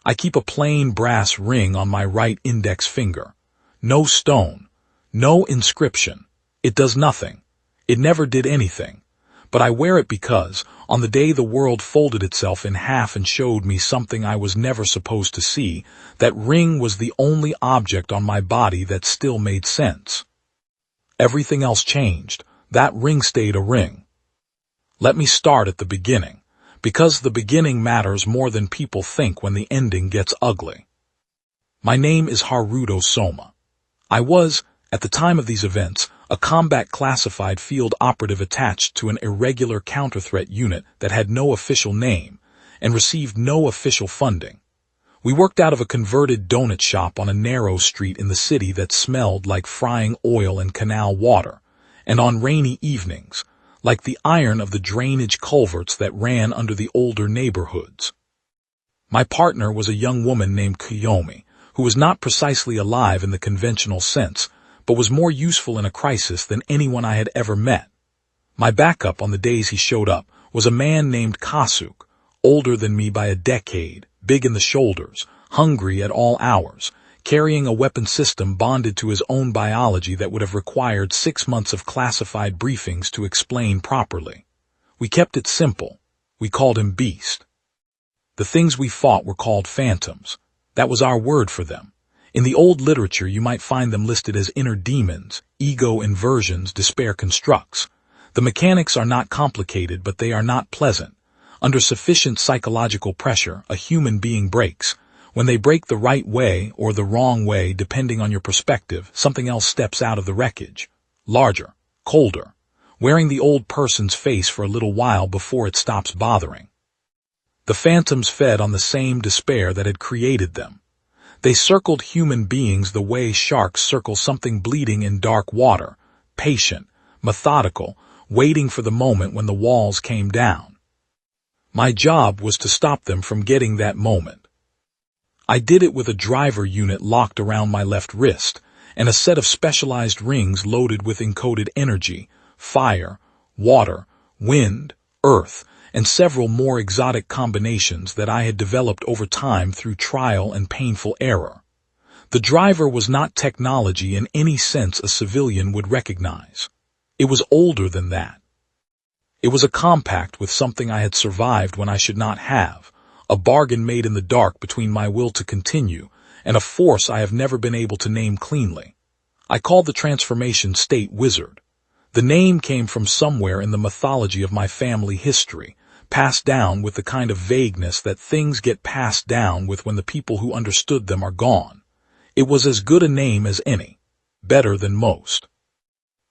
I keep a plain brass ring on my right index finger. No stone. No inscription. It does nothing. It never did anything. But I wear it because, on the day the world folded itself in half and showed me something I was never supposed to see, that ring was the only object on my body that still made sense. Everything else changed. That ring stayed a ring. Let me start at the beginning, because the beginning matters more than people think when the ending gets ugly. My name is Haruto Soma. I was, at the time of these events, a combat classified field operative attached to an irregular counter-threat unit that had no official name and received no official funding. We worked out of a converted donut shop on a narrow street in the city that smelled like frying oil and canal water, and on rainy evenings, like the iron of the drainage culverts that ran under the older neighborhoods. My partner was a young woman named Kiyomi, who was not precisely alive in the conventional sense, but was more useful in a crisis than anyone I had ever met. My backup on the days he showed up was a man named Kasuk, older than me by a decade, big in the shoulders, hungry at all hours, carrying a weapon system bonded to his own biology that would have required 6 months of classified briefings to explain properly. We kept it simple. We called him Beast. The things we fought were called phantoms. That was our word for them. In the old literature, you might find them listed as inner demons, ego inversions, despair constructs. The mechanics are not complicated, but they are not pleasant. Under sufficient psychological pressure, a human being breaks. When they break the right way or the wrong way, depending on your perspective, something else steps out of the wreckage. Larger, colder, wearing the old person's face for a little while before it stops bothering. The phantoms fed on the same despair that had created them. They circled human beings the way sharks circle something bleeding in dark water, patient, methodical, waiting for the moment when the walls came down. My job was to stop them from getting that moment. I did it with a driver unit locked around my left wrist, and a set of specialized rings loaded with encoded energy, fire, water, wind, earth, and several more exotic combinations that I had developed over time through trial and painful error. The driver was not technology in any sense a civilian would recognize. It was older than that. It was a compact with something I had survived when I should not have, a bargain made in the dark between my will to continue and a force I have never been able to name cleanly. I called the transformation state Wizard. The name came from somewhere in the mythology of my family history, passed down with the kind of vagueness that things get passed down with when the people who understood them are gone. It was as good a name as any, better than most.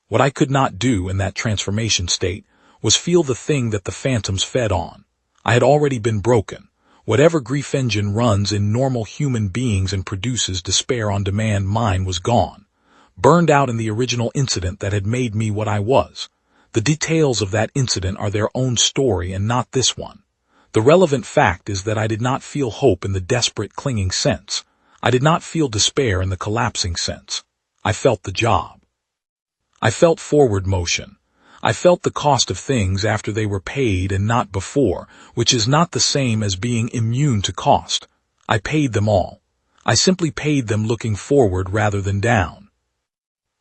What I could not do in that transformation state was feel the thing that the phantoms fed on. I had already been broken. Whatever grief engine runs in normal human beings and produces despair on demand, mine was gone. Burned out in the original incident that had made me what I was. The details of that incident are their own story and not this one. The relevant fact is that I did not feel hope in the desperate clinging sense. I did not feel despair in the collapsing sense. I felt the job. I felt forward motion. I felt the cost of things after they were paid and not before, which is not the same as being immune to cost. I paid them all. I simply paid them looking forward rather than down.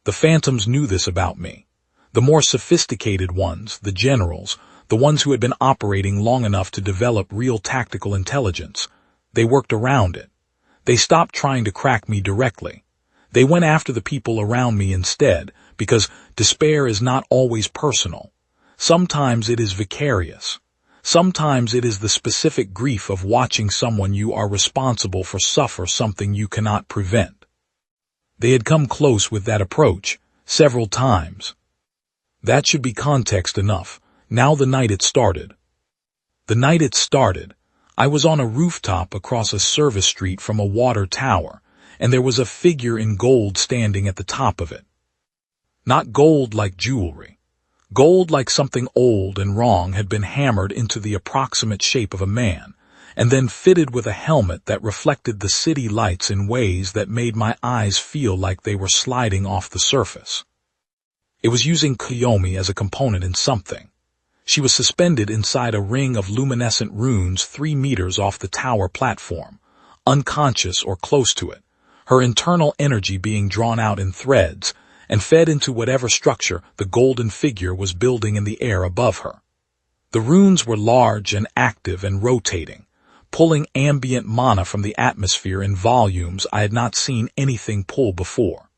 The phantoms knew this about me. The more sophisticated ones, the generals, the ones who had been operating long enough to develop real tactical intelligence, they worked around it. They stopped trying to crack me directly. They went after the people around me instead, because despair is not always personal. Sometimes it is vicarious. Sometimes it is the specific grief of watching someone you are responsible for suffer something you cannot prevent. They had come close with that approach, several times. That should be context enough. Now the night it started. The night it started, I was on a rooftop across a service street from a water tower, and there was a figure in gold standing at the top of it. Not gold like jewelry. Gold like something old and wrong had been hammered into the approximate shape of a man, and then fitted with a helmet that reflected the city lights in ways that made my eyes feel like they were sliding off the surface. It was using Kiyomi as a component in something. She was suspended inside a ring of luminescent runes 3 meters off the tower platform, unconscious or close to it, her internal energy being drawn out in threads and fed into whatever structure the golden figure was building in the air above her. The runes were large and active and rotating, pulling ambient mana from the atmosphere in volumes I had not seen anything pull before.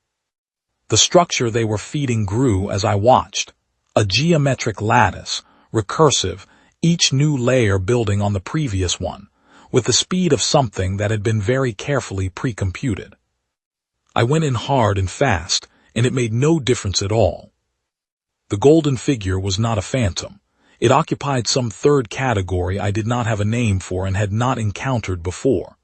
The structure they were feeding grew as I watched, a geometric lattice, recursive, each new layer building on the previous one, with the speed of something that had been very carefully pre-computed. I went in hard and fast, and it made no difference at all. The golden figure was not a phantom. It occupied some third category I did not have a name for and had not encountered before.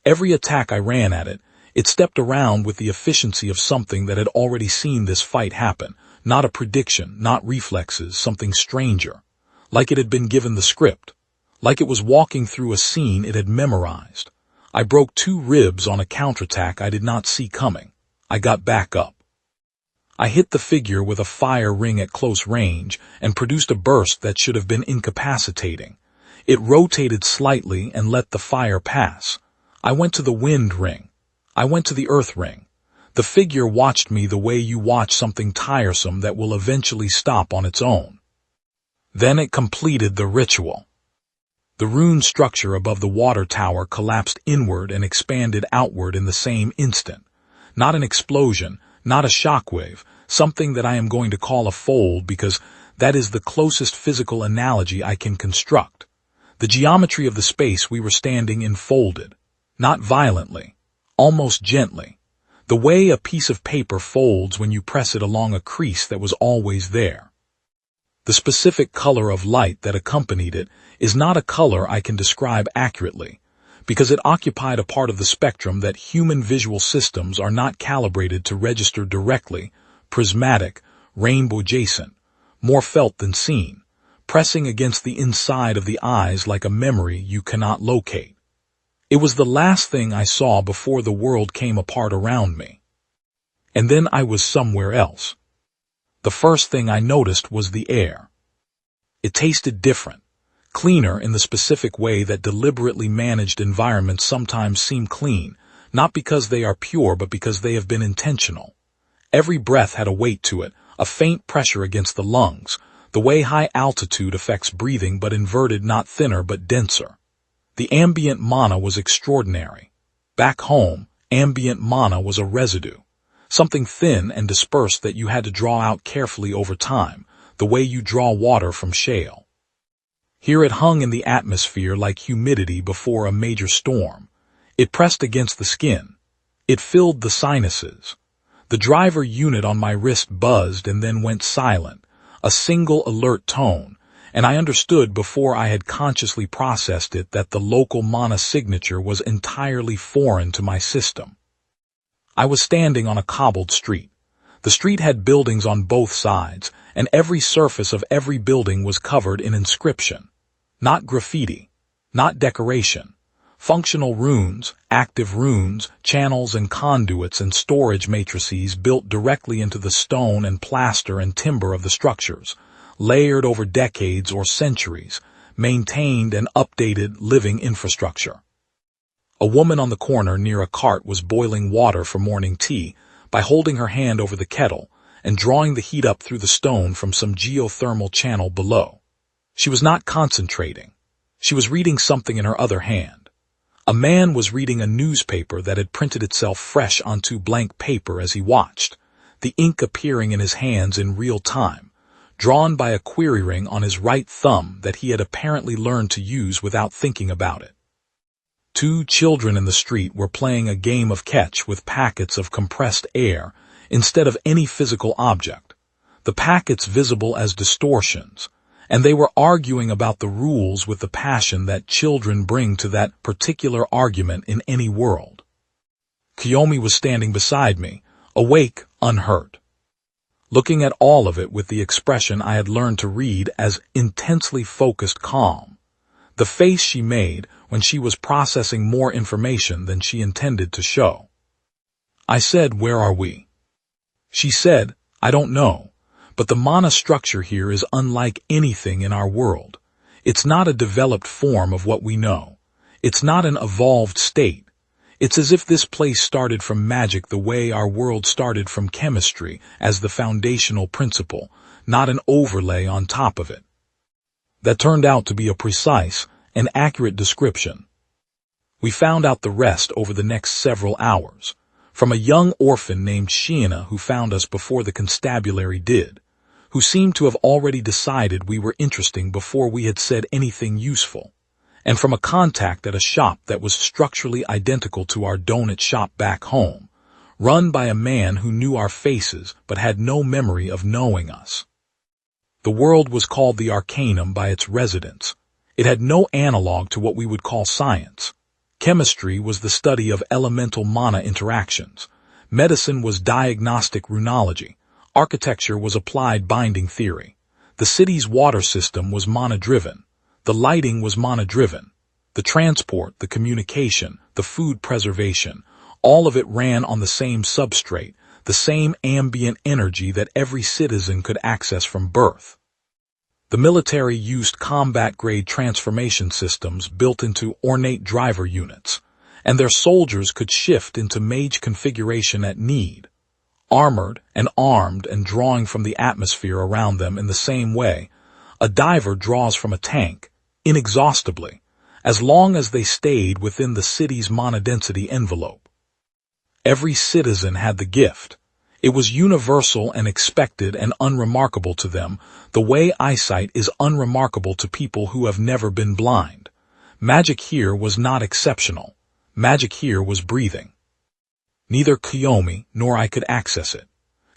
Every attack I ran at it, it stepped around with the efficiency of something that had already seen this fight happen, not a prediction, not reflexes, something stranger. Like it had been given the script. Like it was walking through a scene it had memorized. I broke 2 ribs on a counterattack I did not see coming. I got back up. I hit the figure with a fire ring at close range and produced a burst that should have been incapacitating. It rotated slightly and let the fire pass. I went to the wind ring. I went to the earth ring. The figure watched me the way you watch something tiresome that will eventually stop on its own. Then it completed the ritual. The rune structure above the water tower collapsed inward and expanded outward in the same instant. Not an explosion, not a shockwave, something that I am going to call a fold because that is the closest physical analogy I can construct. The geometry of the space we were standing in folded, not violently, almost gently, the way a piece of paper folds when you press it along a crease that was always there. The specific color of light that accompanied it is not a color I can describe accurately, because it occupied a part of the spectrum that human visual systems are not calibrated to register directly, prismatic, rainbow-adjacent, more felt than seen, pressing against the inside of the eyes like a memory you cannot locate. It was the last thing I saw before the world came apart around me. And then I was somewhere else. The first thing I noticed was the air. It tasted different. Cleaner in the specific way that deliberately managed environments sometimes seem clean, not because they are pure but because they have been intentional. Every breath had a weight to it, a faint pressure against the lungs, the way high altitude affects breathing but inverted, not thinner but denser. The ambient mana was extraordinary. Back home, ambient mana was a residue, something thin and dispersed that you had to draw out carefully over time, the way you draw water from shale. Here it hung in the atmosphere like humidity before a major storm. It pressed against the skin. It filled the sinuses. The driver unit on my wrist buzzed and then went silent, a single alert tone, and I understood before I had consciously processed it that the local mana signature was entirely foreign to my system. I was standing on a cobbled street. The street had buildings on both sides, and every surface of every building was covered in inscription. Not graffiti, not decoration. Functional runes, active runes, channels and conduits and storage matrices built directly into the stone and plaster and timber of the structures, layered over decades or centuries, maintained and updated living infrastructure. A woman on the corner near a cart was boiling water for morning tea by holding her hand over the kettle and drawing the heat up through the stone from some geothermal channel below. She was not concentrating. She was reading something in her other hand. A man was reading a newspaper that had printed itself fresh onto blank paper as he watched, the ink appearing in his hands in real time, drawn by a query ring on his right thumb that he had apparently learned to use without thinking about it. 2 children in the street were playing a game of catch with packets of compressed air instead of any physical object, the packets visible as distortions, and they were arguing about the rules with the passion that children bring to that particular argument in any world. Kiyomi was standing beside me, awake, unhurt, looking at all of it with the expression I had learned to read as intensely focused calm, the face she made when she was processing more information than she intended to show. I said, "Where are we?" She said, "I don't know, but the mana structure here is unlike anything in our world. It's not a developed form of what we know. It's not an evolved state. It's as if this place started from magic the way our world started from chemistry as the foundational principle, not an overlay on top of it. That turned out to be a precise and accurate description. We found out the rest over the next several hours, from a young orphan named Sheena who found us before the constabulary did, who seemed to have already decided we were interesting before we had said anything useful, and from a contact at a shop that was structurally identical to our donut shop back home, run by a man who knew our faces but had no memory of knowing us. The world was called the Arcanum by its residents. It had no analog to what we would call science. Chemistry was the study of elemental mana interactions. Medicine was diagnostic runology. Architecture was applied binding theory. The city's water system was mana-driven. The lighting was mana-driven. The transport, the communication, the food preservation, all of it ran on the same substrate, the same ambient energy that every citizen could access from birth. The military used combat-grade transformation systems built into ornate driver units, and their soldiers could shift into mage configuration at need, armored and armed and drawing from the atmosphere around them in the same way a diver draws from a tank, inexhaustibly, as long as they stayed within the city's monodensity envelope. Every citizen had the gift. It was universal and expected and unremarkable to them, the way eyesight is unremarkable to people who have never been blind. Magic here was not exceptional. Magic here was breathing. Neither Kiyomi nor I could access it.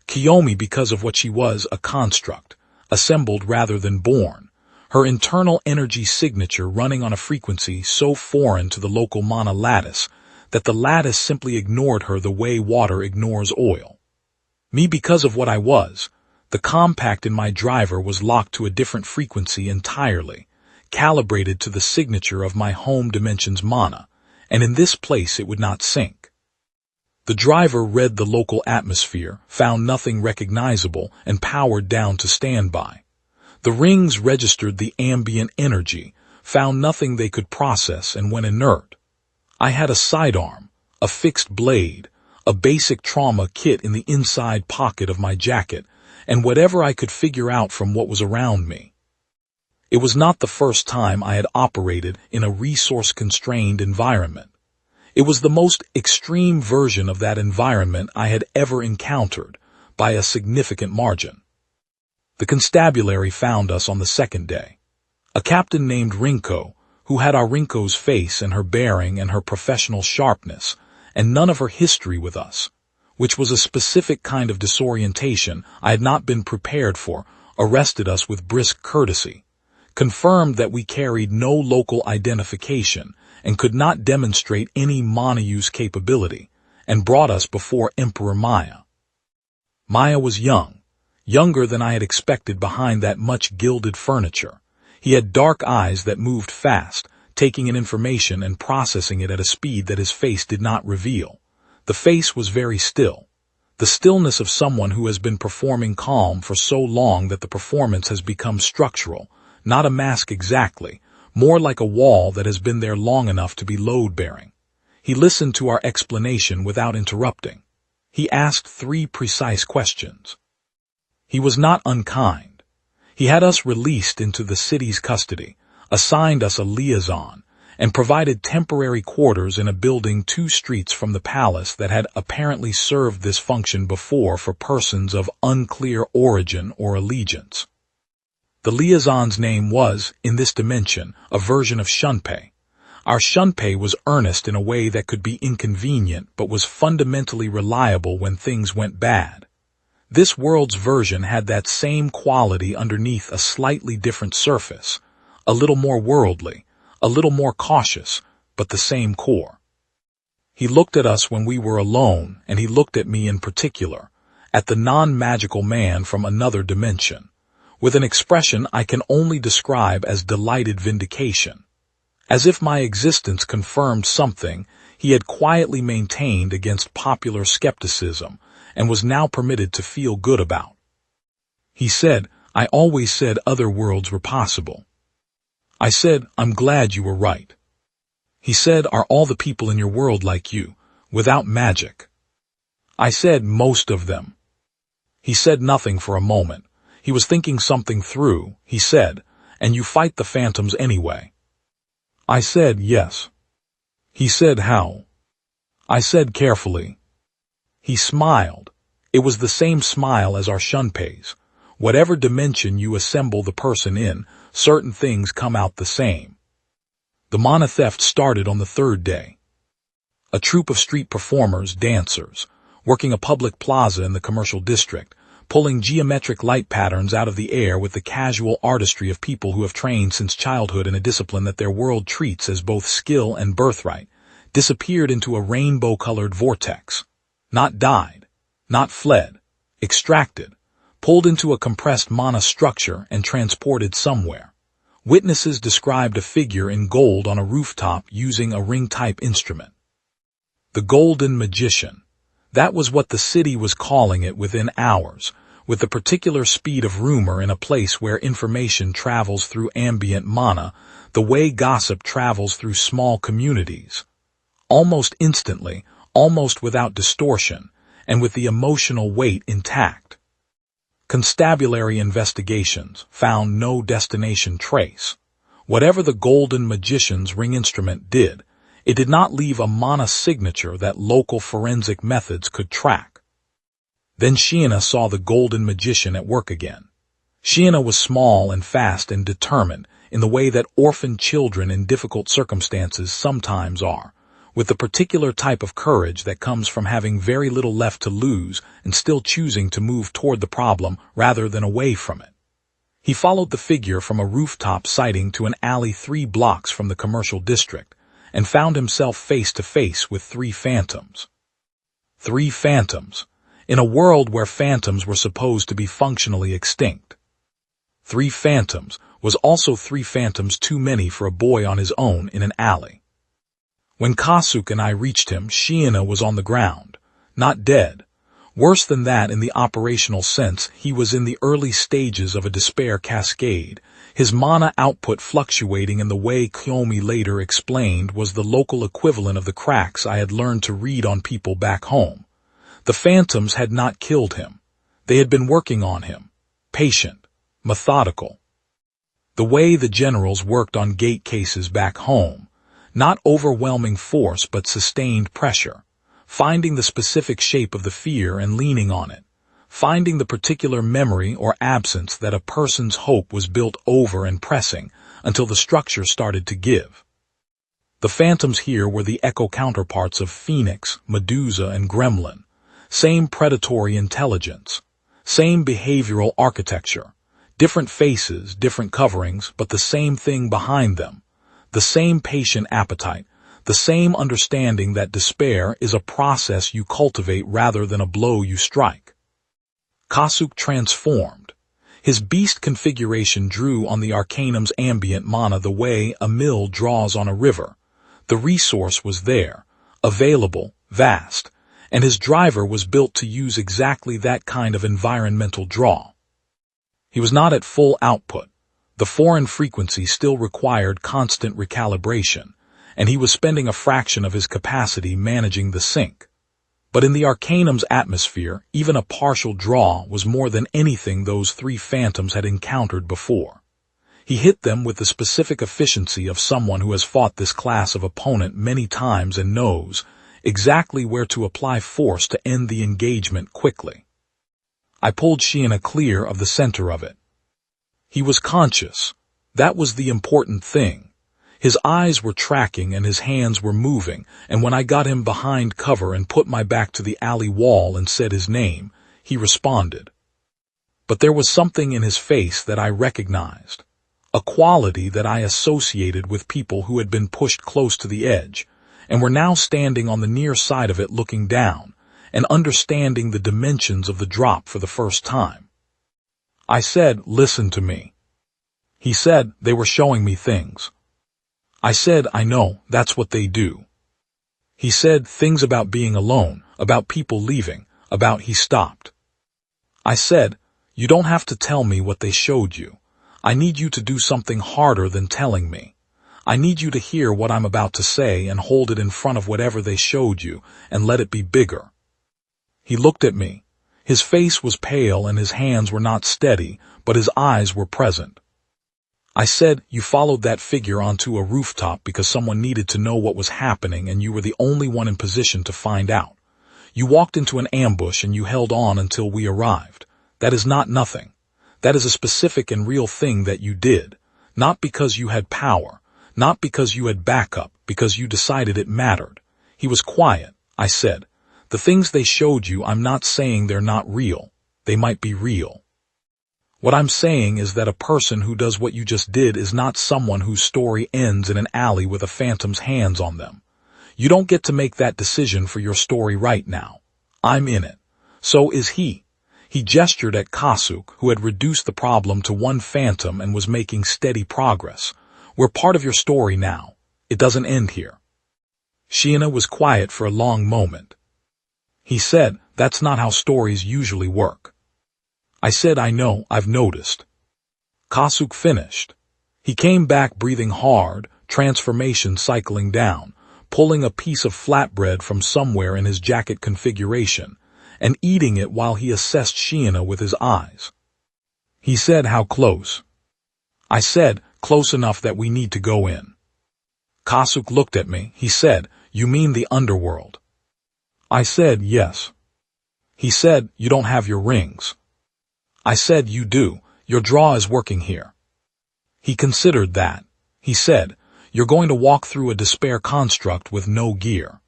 Kiyomi because of what she was, a construct, assembled rather than born, her internal energy signature running on a frequency so foreign to the local mana lattice that the lattice simply ignored her the way water ignores oil. Me because of what I was, the compact in my driver was locked to a different frequency entirely, calibrated to the signature of my home dimension's mana, and in this place it would not sync. The driver read the local atmosphere, found nothing recognizable, and powered down to standby. The rings registered the ambient energy, found nothing they could process, and went inert. I had a sidearm, a fixed blade, a basic trauma kit in the inside pocket of my jacket, and whatever I could figure out from what was around me. It was not the first time I had operated in a resource-constrained environment. It was the most extreme version of that environment I had ever encountered, by a significant margin. The constabulary found us on the second day. A captain named Rinko, who had our Rinko's face and her bearing and her professional sharpness, and none of her history with us, which was a specific kind of disorientation I had not been prepared for, arrested us with brisk courtesy, confirmed that we carried no local identification and could not demonstrate any mana use capability, and brought us before Emperor Maya. Maya was young, younger than I had expected behind that much gilded furniture. He had dark eyes that moved fast, taking in information and processing it at a speed that his face did not reveal. The face was very still, the stillness of someone who has been performing calm for so long that the performance has become structural, not a mask exactly, more like a wall that has been there long enough to be load-bearing. He listened to our explanation without interrupting. He asked 3 precise questions. He was not unkind. He had us released into the city's custody, assigned us a liaison, and provided temporary quarters in a building 2 streets from the palace that had apparently served this function before for persons of unclear origin or allegiance. The liaison's name was, in this dimension, a version of Shunpei. Our Shunpei was earnest in a way that could be inconvenient but was fundamentally reliable when things went bad. This world's version had that same quality underneath a slightly different surface, a little more worldly, a little more cautious, but the same core. He looked at us when we were alone, and he looked at me in particular, at the non-magical man from another dimension, with an expression I can only describe as delighted vindication. As if my existence confirmed something he had quietly maintained against popular skepticism and was now permitted to feel good about. He said, "I always said other worlds were possible." I said, "I'm glad you were right." He said, are all the people in your world like you, without magic? I said, most of them. He said nothing for a moment. He was thinking something through. He said, and you fight the phantoms anyway? I said, yes. He said, how? I said carefully. He smiled. It was the same smile as our Shunpei's. Whatever dimension you assemble the person in, certain things come out the same. The mana theft started on the third day. A troupe of street performers, dancers, working a public plaza in the commercial district, pulling geometric light patterns out of the air with the casual artistry of people who have trained since childhood in a discipline that their world treats as both skill and birthright, disappeared into a rainbow-colored vortex. Not died, not fled, extracted, pulled into a compressed mana structure and transported somewhere. Witnesses described a figure in gold on a rooftop using a ring-type instrument. The Golden Magician. That was what the city was calling it within hours, with the particular speed of rumor in a place where information travels through ambient mana, the way gossip travels through small communities. Almost instantly, almost without distortion, and with the emotional weight intact. Constabulary investigations found no destination trace. Whatever the Golden Magician's ring instrument did, it did not leave a mana signature that local forensic methods could track. Then Shiina saw the Golden Magician at work again. Shiina was small and fast and determined in the way that orphaned children in difficult circumstances sometimes are, with the particular type of courage that comes from having very little left to lose and still choosing to move toward the problem rather than away from it. He followed the figure from a rooftop sighting to an alley 3 blocks from the commercial district, and found himself face to face with 3 phantoms. 3 phantoms, in a world where phantoms were supposed to be functionally extinct. 3 phantoms was also 3 phantoms too many for a boy on his own in an alley. When Kasuke and I reached him, Shiina was on the ground, not dead. Worse than that, in the operational sense, he was in the early stages of a despair cascade, his mana output fluctuating in the way Kiyomi later explained was the local equivalent of the cracks I had learned to read on people back home. The phantoms had not killed him. They had been working on him, patient, methodical. The way the generals worked on gate cases back home, not overwhelming force but sustained pressure, finding the specific shape of the fear and leaning on it, finding the particular memory or absence that a person's hope was built over and pressing until the structure started to give. The phantoms here were the echo counterparts of Phoenix, Medusa, and Gremlin. Same predatory intelligence, same behavioral architecture, different faces, different coverings, but the same thing behind them, the same patient appetite, the same understanding that despair is a process you cultivate rather than a blow you strike. Kasuke transformed. His beast configuration drew on the Arcanum's ambient mana the way a mill draws on a river. The resource was there, available, vast, and his driver was built to use exactly that kind of environmental draw. He was not at full output. The foreign frequency still required constant recalibration, and he was spending a fraction of his capacity managing the sync. But in the Arcanum's atmosphere, even a partial draw was more than anything those 3 phantoms had encountered before. He hit them with the specific efficiency of someone who has fought this class of opponent many times and knows exactly where to apply force to end the engagement quickly. I pulled Shiina clear of the center of it. He was conscious. That was the important thing. His eyes were tracking and his hands were moving, and when I got him behind cover and put my back to the alley wall and said his name, he responded. But there was something in his face that I recognized, a quality that I associated with people who had been pushed close to the edge, and were now standing on the near side of it looking down, and understanding the dimensions of the drop for the first time. I said, listen to me. He said, they were showing me things. I said, I know, that's what they do. He said, things about being alone, about people leaving, about he stopped. I said, you don't have to tell me what they showed you. I need you to do something harder than telling me. I need you to hear what I'm about to say and hold it in front of whatever they showed you and let it be bigger. He looked at me. His face was pale and his hands were not steady, but his eyes were present. I said, you followed that figure onto a rooftop because someone needed to know what was happening and you were the only one in position to find out. You walked into an ambush and you held on until we arrived. That is not nothing. That is a specific and real thing that you did. Not because you had power. Not because you had backup. Because you decided it mattered. He was quiet. I said, the things they showed you, I'm not saying they're not real. They might be real. What I'm saying is that a person who does what you just did is not someone whose story ends in an alley with a phantom's hands on them. You don't get to make that decision for your story right now. I'm in it. So is he. He gestured at Kasuk, who had reduced the problem to one phantom and was making steady progress. We're part of your story now. It doesn't end here. Shiina was quiet for a long moment. He said, that's not how stories usually work. I said, I know, I've noticed. Kasuk finished. He came back breathing hard, transformation cycling down, pulling a piece of flatbread from somewhere in his jacket configuration, and eating it while he assessed Shiina with his eyes. He said, how close? I said, close enough that we need to go in. Kasuk looked at me. He said, you mean the underworld? I said, yes. He said, you don't have your rings. I said, you do. Your draw is working here. He considered that. He said, you're going to walk through a despair construct with no gear.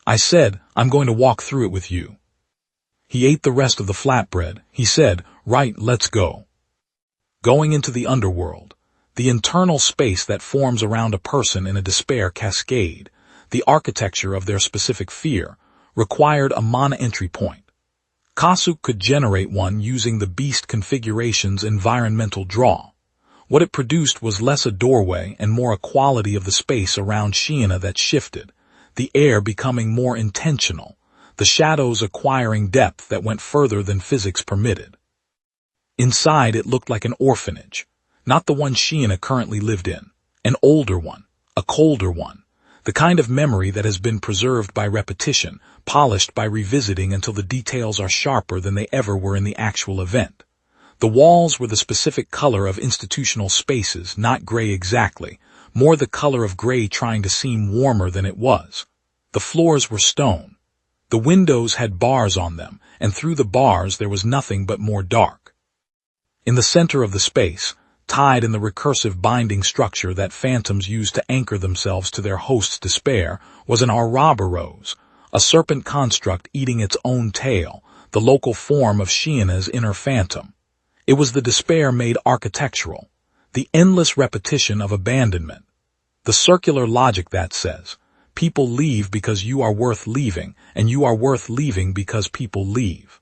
I said, I'm going to walk through it with you. He ate the rest of the flatbread. He said, right, let's go. Going into the underworld, the internal space that forms around a person in a despair cascade, the architecture of their specific fear, required a mana entry point. Kasuk could generate one using the beast configuration's environmental draw. What it produced was less a doorway and more a quality of the space around Shiina that shifted, the air becoming more intentional, the shadows acquiring depth that went further than physics permitted. Inside it looked like an orphanage, not the one Shiina currently lived in, an older one, a colder one, the kind of memory that has been preserved by repetition, polished by revisiting until the details are sharper than they ever were in the actual event. The walls were the specific color of institutional spaces, not gray exactly, more the color of gray trying to seem warmer than it was. The floors were stone. The windows had bars on them, and through the bars there was nothing but more dark. In the center of the space, tied in the recursive binding structure that phantoms use to anchor themselves to their host's despair, was an Ouroboros, a serpent construct eating its own tail, the local form of Shiina's inner phantom. It was the despair made architectural, the endless repetition of abandonment, the circular logic that says, people leave because you are worth leaving, and you are worth leaving because people leave.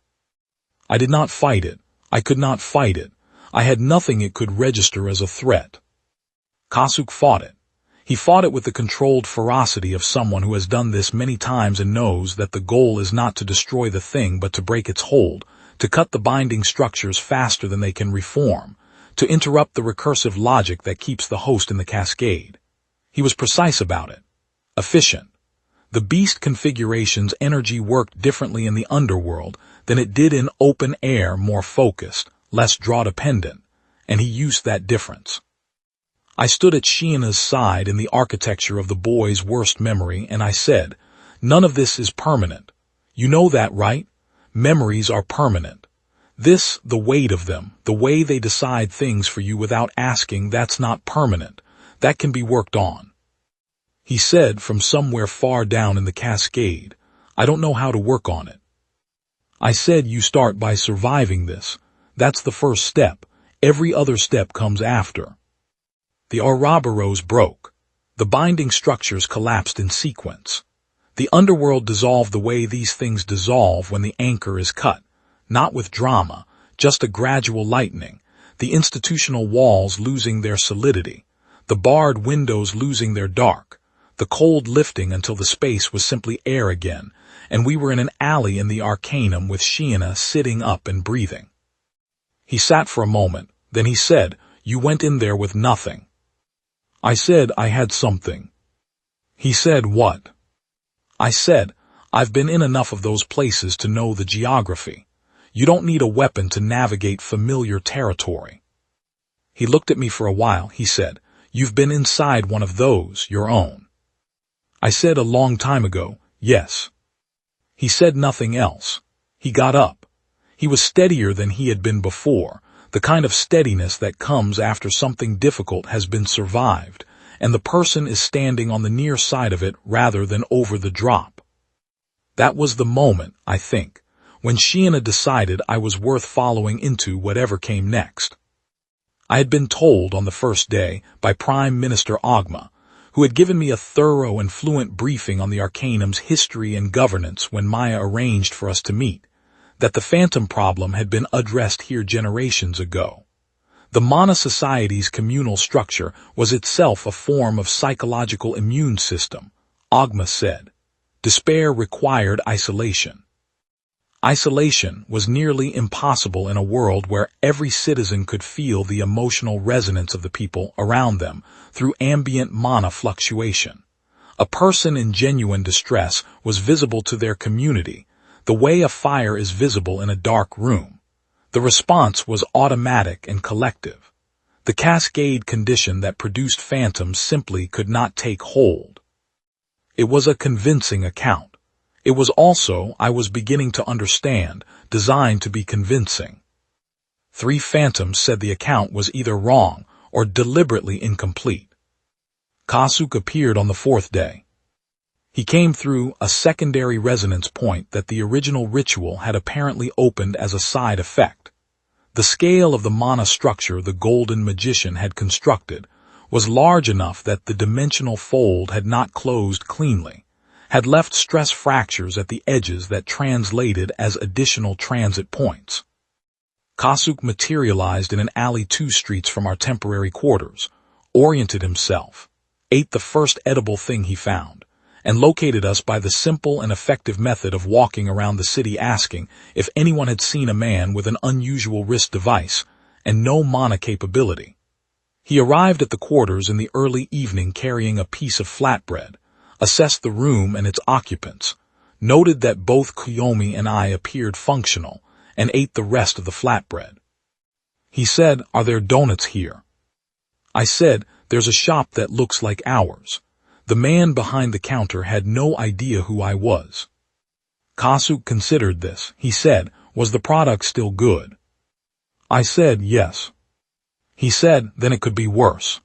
I did not fight it. I could not fight it. I had nothing it could register as a threat. Kasuk fought it. He fought it with the controlled ferocity of someone who has done this many times and knows that the goal is not to destroy the thing but to break its hold, to cut the binding structures faster than they can reform, to interrupt the recursive logic that keeps the host in the cascade. He was precise about it. Efficient. The beast configuration's energy worked differently in the underworld than it did in open air, more focused, less draw-dependent, and he used that difference. I stood at Shiina's side in the architecture of the boy's worst memory, and I said, none of this is permanent. You know that, right? Memories are permanent. This, the weight of them, the way they decide things for you without asking, that's not permanent. That can be worked on. He said from somewhere far down in the cascade, I don't know how to work on it. I said, you start by surviving this. That's the first step. Every other step comes after. The Ouroboros broke. The binding structures collapsed in sequence. The underworld dissolved the way these things dissolve when the anchor is cut, not with drama, just a gradual lightening, the institutional walls losing their solidity, the barred windows losing their dark, the cold lifting until the space was simply air again, and we were in an alley in the Arcanum with Shiina sitting up and breathing. He sat for a moment, then he said, you went in there with nothing. I said I had something. He said, what? I said, I've been in enough of those places to know the geography. You don't need a weapon to navigate familiar territory. He looked at me for a while. He said, you've been inside one of those, your own. I said a long time ago, yes. He said nothing else. He got up. He was steadier than he had been before, the kind of steadiness that comes after something difficult has been survived, and the person is standing on the near side of it rather than over the drop. That was the moment, I think, when Shiana decided I was worth following into whatever came next. I had been told on the first day by Prime Minister Ogma, who had given me a thorough and fluent briefing on the Arcanum's history and governance when Maya arranged for us to meet, that the phantom problem had been addressed here generations ago. The Mana Society's communal structure was itself a form of psychological immune system, Ogma said. Despair required isolation. Isolation was nearly impossible in a world where every citizen could feel the emotional resonance of the people around them through ambient mana fluctuation. A person in genuine distress was visible to their community, the way a fire is visible in a dark room. The response was automatic and collective. The cascade condition that produced phantoms simply could not take hold. It was a convincing account. It was also, I was beginning to understand, designed to be convincing. 3 phantoms said the account was either wrong or deliberately incomplete. Kasuk appeared on the 4th day. He came through a secondary resonance point that the original ritual had apparently opened as a side effect. The scale of the mana structure the Golden Magician had constructed was large enough that the dimensional fold had not closed cleanly, had left stress fractures at the edges that translated as additional transit points. Kasuk materialized in an alley 2 streets from our temporary quarters, oriented himself, ate the first edible thing he found, and located us by the simple and effective method of walking around the city asking if anyone had seen a man with an unusual wrist device and no mana capability. He arrived at the quarters in the early evening carrying a piece of flatbread, assessed the room and its occupants, noted that both Kiyomi and I appeared functional, and ate the rest of the flatbread. He said, "Are there donuts here?" I said, "There's a shop that looks like ours." The man behind the counter had no idea who I was. Kasuk considered this. He said, "Was the product still good?" I said, "Yes." He said, "Then it could be worse."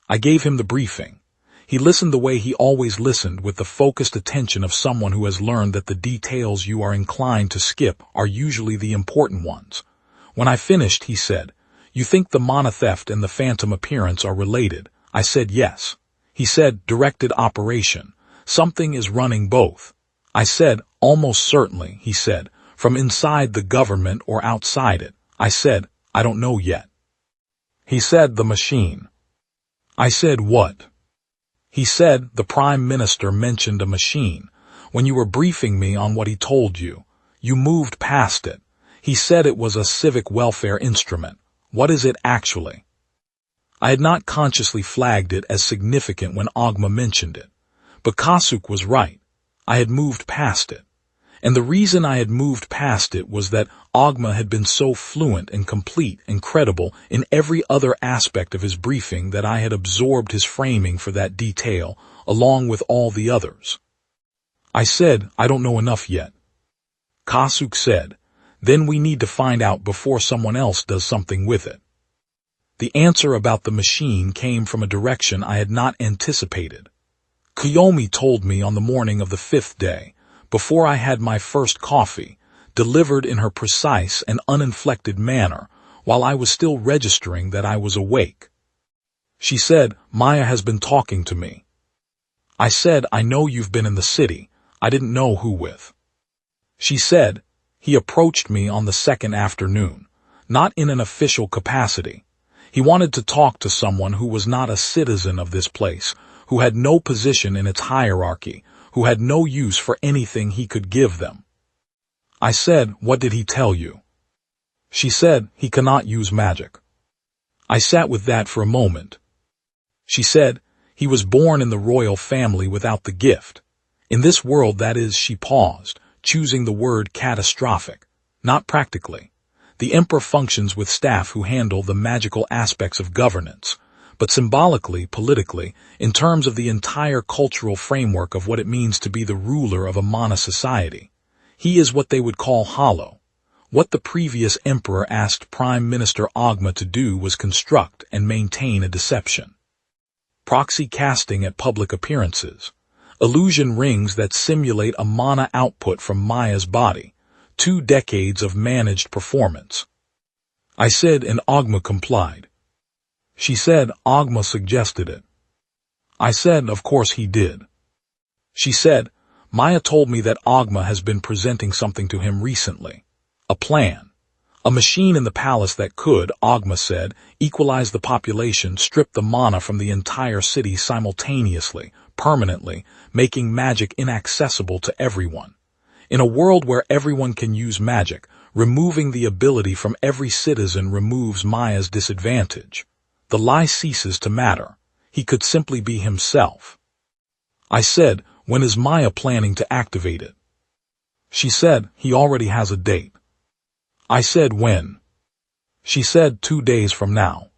I gave him the briefing. He listened the way he always listened, with the focused attention of someone who has learned that the details you are inclined to skip are usually the important ones. When I finished, he said, "You think the mana theft and the phantom appearance are related?" I said, "Yes." He said, "Directed operation. Something is running both." I said, "Almost certainly," he said, "from inside the government or outside it." I said, "I don't know yet." He said, "The machine." I said, "What?" He said, "The Prime Minister mentioned a machine. When you were briefing me on what he told you, you moved past it. He said it was a civic welfare instrument. What is it actually?" I had not consciously flagged it as significant when Ogma mentioned it. But Kasuk was right. I had moved past it. And the reason I had moved past it was that Ogma had been so fluent and complete and credible in every other aspect of his briefing that I had absorbed his framing for that detail, along with all the others. I said, "I don't know enough yet." Kasuk said, "Then we need to find out before someone else does something with it." The answer about the machine came from a direction I had not anticipated. Kiyomi told me on the morning of the 5th day, before I had my first coffee, delivered in her precise and uninflected manner, while I was still registering that I was awake. She said, "Maya has been talking to me." I said, "I know you've been in the city. I didn't know who with." She said, "He approached me on the 2nd afternoon, not in an official capacity. He wanted to talk to someone who was not a citizen of this place, who had no position in its hierarchy, who had no use for anything he could give them." I said, "What did he tell you?" She said, "He cannot use magic." I sat with that for a moment. She said, he was born in the royal family without the gift. In this world, that is, she paused, choosing the word catastrophic, not practically. The emperor functions with staff who handle the magical aspects of governance, but symbolically, politically, in terms of the entire cultural framework of what it means to be the ruler of a mana society. He is what they would call hollow. What the previous emperor asked Prime Minister Ogma to do was construct and maintain a deception. Proxy casting at public appearances. Illusion rings that simulate a mana output from Maya's body. 2 decades of managed performance. I said, and Ogma complied. She said, Ogma suggested it. I said, of course he did. She said, Maya told me that Ogma has been presenting something to him recently. A plan. A machine in the palace that could, Ogma said, equalize the population, strip the mana from the entire city simultaneously, permanently, making magic inaccessible to everyone. In a world where everyone can use magic, removing the ability from every citizen removes Maya's disadvantage. The lie ceases to matter. He could simply be himself. I said, when is Maya planning to activate it? She said, he already has a date. I said, when? She said, 2 days from now.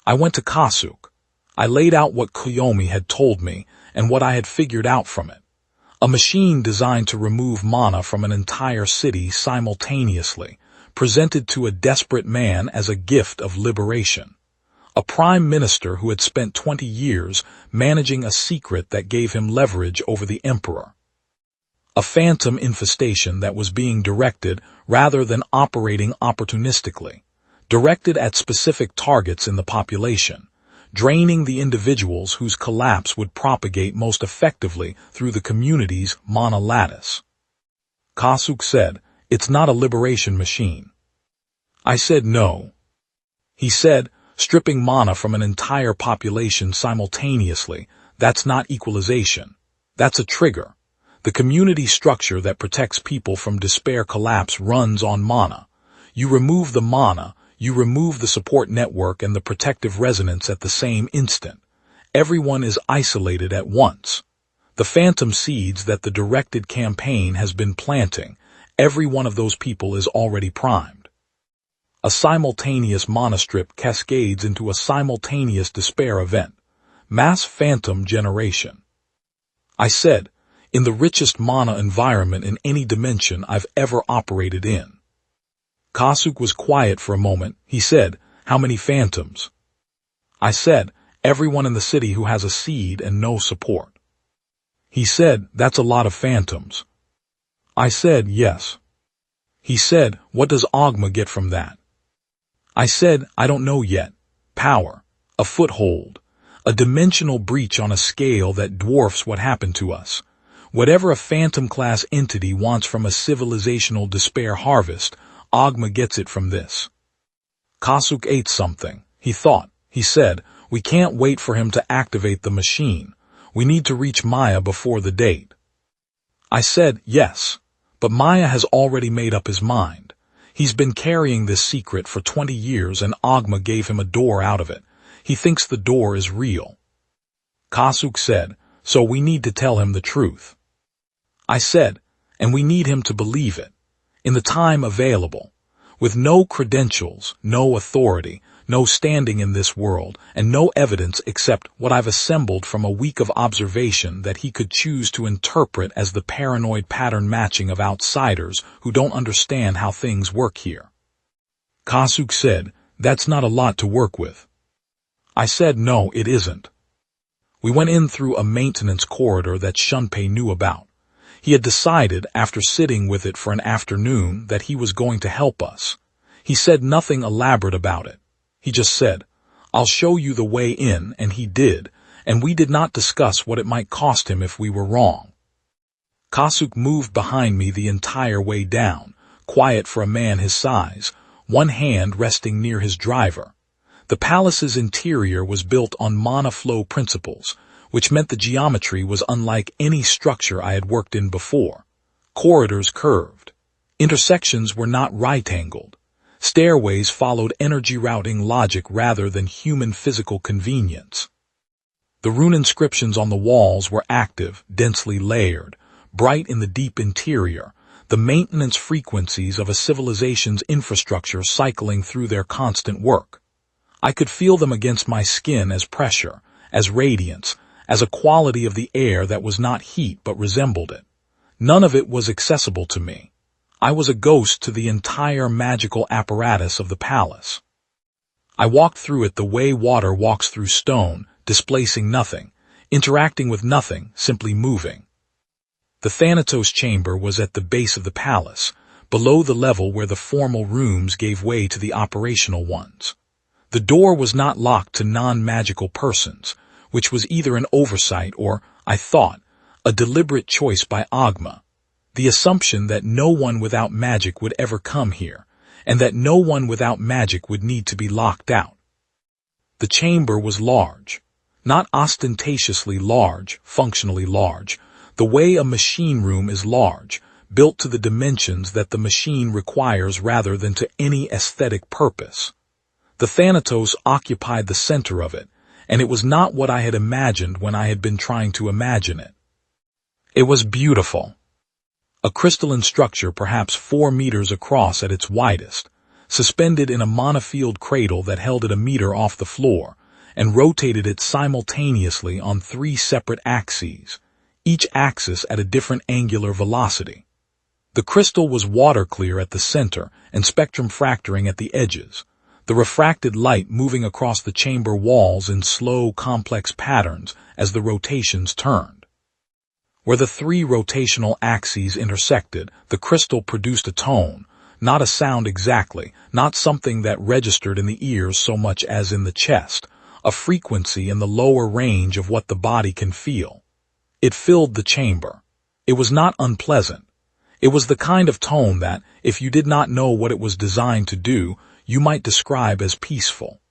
I went to Kasuk. I laid out what Koyomi had told me and what I had figured out from it. A machine designed to remove mana from an entire city simultaneously, presented to a desperate man as a gift of liberation. A prime minister who had spent 20 years managing a secret that gave him leverage over the emperor. A phantom infestation that was being directed rather than operating opportunistically, directed at specific targets in the population, draining the individuals whose collapse would propagate most effectively through the community's mana lattice. Kasuk said, it's not a liberation machine. I said no. He said, stripping mana from an entire population simultaneously, that's not equalization. That's a trigger. The community structure that protects people from despair collapse runs on mana. You remove the mana, you remove the support network and the protective resonance at the same instant. Everyone is isolated at once. The phantom seeds that the directed campaign has been planting, every one of those people is already primed. A simultaneous mana strip cascades into a simultaneous despair event. Mass phantom generation. I said, in the richest mana environment in any dimension I've ever operated in. Kasuk was quiet for a moment. He said, how many phantoms? I said, everyone in the city who has a seed and no support. He said, that's a lot of phantoms. I said, yes. He said, what does Ogma get from that? I said, I don't know yet. Power. A foothold. A dimensional breach on a scale that dwarfs what happened to us. Whatever a phantom-class entity wants from a civilizational despair harvest, Ogma gets it from this. Kasuk ate something. He thought. He said, we can't wait for him to activate the machine. We need to reach Maya before the date. I said, yes. But Maya has already made up his mind. He's been carrying this secret for 20 years and Ogma gave him a door out of it. He thinks the door is real. Kasuk said, so we need to tell him the truth. I said, and we need him to believe it. In the time available, with no credentials, no authority, no standing in this world, and no evidence except what I've assembled from a week of observation that he could choose to interpret as the paranoid pattern matching of outsiders who don't understand how things work here. Kasuk said, that's not a lot to work with. I said, no, it isn't. We went in through a maintenance corridor that Shunpei knew about. He had decided, after sitting with it for an afternoon, that he was going to help us. He said nothing elaborate about it. He just said, I'll show you the way in, and he did, and we did not discuss what it might cost him if we were wrong. Kasuk moved behind me the entire way down, quiet for a man his size, one hand resting near his driver. The palace's interior was built on mana flow principles, which meant the geometry was unlike any structure I had worked in before. Corridors curved. Intersections were not right-angled. Stairways followed energy routing logic rather than human physical convenience. The rune inscriptions on the walls were active, densely layered, bright in the deep interior, the maintenance frequencies of a civilization's infrastructure cycling through their constant work. I could feel them against my skin as pressure, as radiance, as a quality of the air that was not heat but resembled it. None of it was accessible to me. I was a ghost to the entire magical apparatus of the palace. I walked through it the way water walks through stone, displacing nothing, interacting with nothing, simply moving. The Thanatos chamber was at the base of the palace, below the level where the formal rooms gave way to the operational ones. The door was not locked to non-magical persons, which was either an oversight or, I thought, a deliberate choice by Agma. The assumption that no one without magic would ever come here, and that no one without magic would need to be locked out. The chamber was large. Not ostentatiously large, functionally large, the way a machine room is large, built to the dimensions that the machine requires rather than to any aesthetic purpose. The Thanatos occupied the center of it, and it was not what I had imagined when I had been trying to imagine it. It was beautiful. A crystalline structure perhaps 4 meters across at its widest, suspended in a monofield cradle that held it a meter off the floor, and rotated it simultaneously on 3 separate axes, each axis at a different angular velocity. The crystal was water clear at the center and spectrum fracturing at the edges, the refracted light moving across the chamber walls in slow, complex patterns as the rotations turned. Where the 3 rotational axes intersected, the crystal produced a tone, not a sound exactly, not something that registered in the ears so much as in the chest, a frequency in the lower range of what the body can feel. It filled the chamber. It was not unpleasant. It was the kind of tone that, if you did not know what it was designed to do, you might describe as peaceful.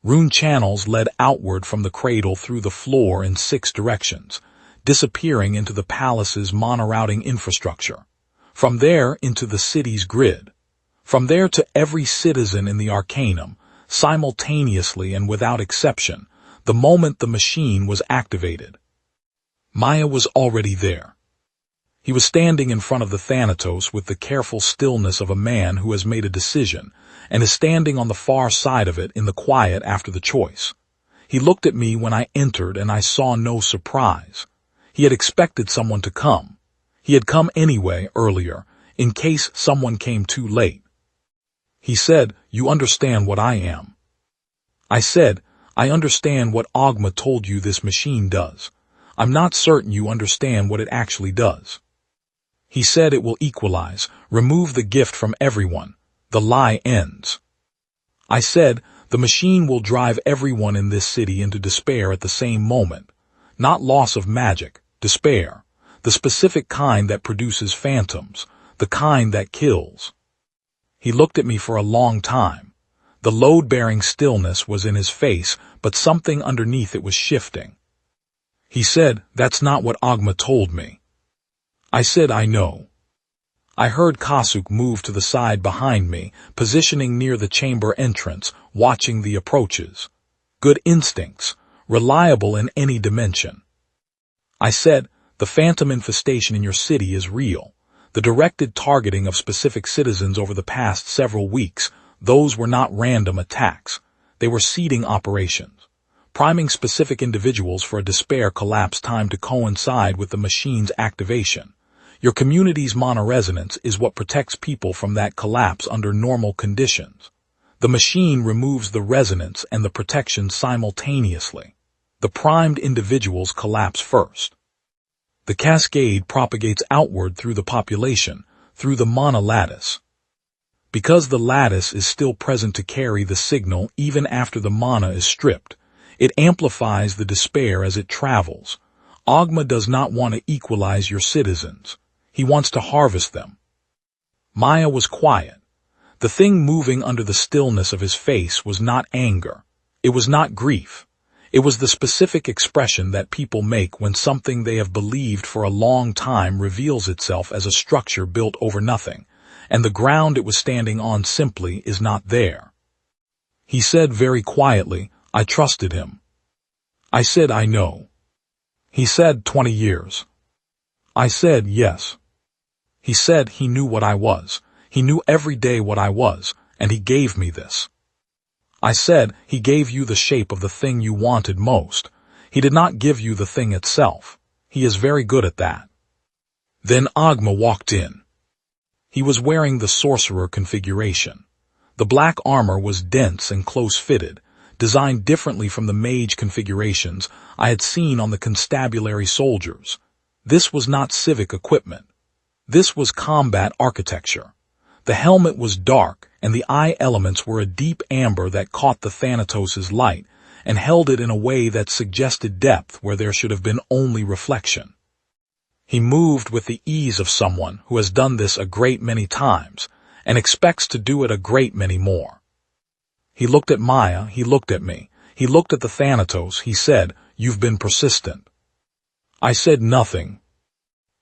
Rune channels led outward from the cradle through the floor in 6 directions, disappearing into the palace's monorouting infrastructure. From there into the city's grid. From there to every citizen in the Arcanum, simultaneously and without exception, the moment the machine was activated. Maya was already there. He was standing in front of the Thanatos with the careful stillness of a man who has made a decision, and is standing on the far side of it in the quiet after the choice. He looked at me when I entered and I saw no surprise. He had expected someone to come. He had come anyway earlier, in case someone came too late. He said, "You understand what I am." I said, "I understand what Agma told you this machine does. I'm not certain you understand what it actually does." He said, "It will equalize, remove the gift from everyone. The lie ends." I said, "The machine will drive everyone in this city into despair at the same moment. Not loss of magic, despair. The specific kind that produces phantoms, the kind that kills." He looked at me for a long time. The load-bearing stillness was in his face, but something underneath it was shifting. He said, "That's not what Agma told me." I said, "I know." I heard Kasuk move to the side behind me, positioning near the chamber entrance, watching the approaches. Good instincts, reliable in any dimension. I said, "The phantom infestation in your city is real. The directed targeting of specific citizens over the past several weeks, those were not random attacks. They were seeding operations, priming specific individuals for a despair collapse time to coincide with the machine's activation. Your community's monoresonance is what protects people from that collapse under normal conditions. The machine removes the resonance and the protection simultaneously. The primed individuals collapse first. The cascade propagates outward through the population, through the monolattice. Because the lattice is still present to carry the signal even after the mana is stripped, it amplifies the despair as it travels. Agma does not want to equalize your citizens. He wants to harvest them. Maya was quiet. The thing moving under the stillness of his face was not anger. It was not grief. It was the specific expression that people make when something they have believed for a long time reveals itself as a structure built over nothing, and the ground it was standing on simply is not there. He said very quietly, "I trusted him." I said, I know. He said, 20 years. I said, yes. He said he knew what I was. He knew every day what I was, and he gave me this. I said, he gave you the shape of the thing you wanted most. He did not give you the thing itself. He is very good at that. Then Agma walked in. He was wearing the sorcerer configuration. The black armor was dense and close-fitted, designed differently from the mage configurations I had seen on the constabulary soldiers. This was not civic equipment. This was combat architecture. The helmet was dark, and the eye elements were a deep amber that caught the Thanatos' light and held it in a way that suggested depth where there should have been only reflection. He moved with the ease of someone who has done this a great many times and expects to do it a great many more. He looked at Maya, he looked at me, he looked at the Thanatos, he said, "You've been persistent." I said nothing.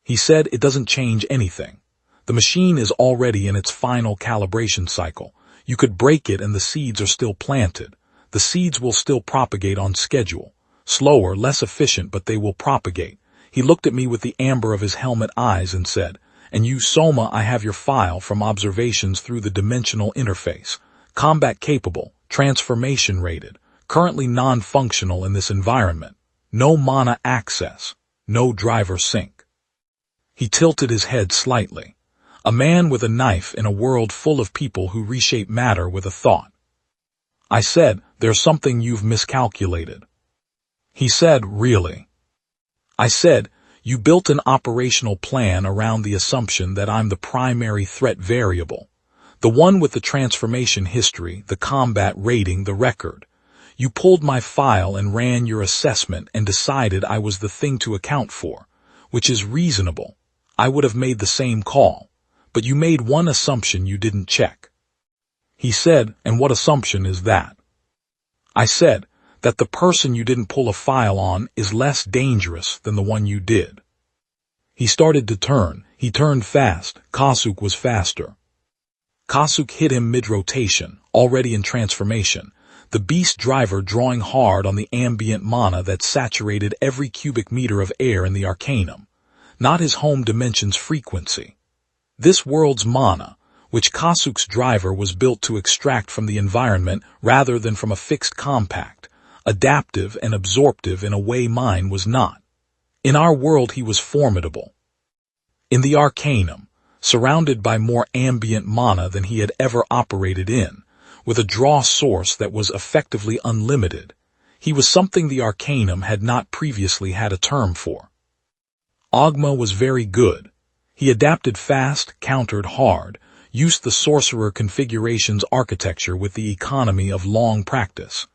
He said, "It doesn't change anything. The machine is already in its final calibration cycle. You could break it and the seeds are still planted. The seeds will still propagate on schedule. Slower, less efficient, but they will propagate." He looked at me with the amber of his helmet eyes and said, "And you, Soma, I have your file from observations through the dimensional interface. Combat capable, transformation rated, currently non-functional in this environment. No mana access, no driver sync." He tilted his head slightly. A man with a knife in a world full of people who reshape matter with a thought. I said, "There's something you've miscalculated." He said, "Really?" I said, "You built an operational plan around the assumption that I'm the primary threat variable, the one with the transformation history, the combat rating, the record. You pulled my file and ran your assessment and decided I was the thing to account for, which is reasonable. I would have made the same call, but you made one assumption you didn't check." He said, "And what assumption is that?" I said, "That the person you didn't pull a file on is less dangerous than the one you did." He started to turn. He turned fast. Kasuk was faster. Kasuk hit him mid-rotation, already in transformation, the beast driver drawing hard on the ambient mana that saturated every cubic meter of air in the Arcanum, not his home dimension's frequency. This world's mana, which Kasuk's driver was built to extract from the environment rather than from a fixed compact, adaptive and absorptive in a way mine was not. In our world he was formidable. In the Arcanum, surrounded by more ambient mana than he had ever operated in, with a draw source that was effectively unlimited, he was something the Arcanum had not previously had a term for. Agma was very good. He adapted fast, countered hard, used the sorcerer configuration's architecture with the economy of long practice.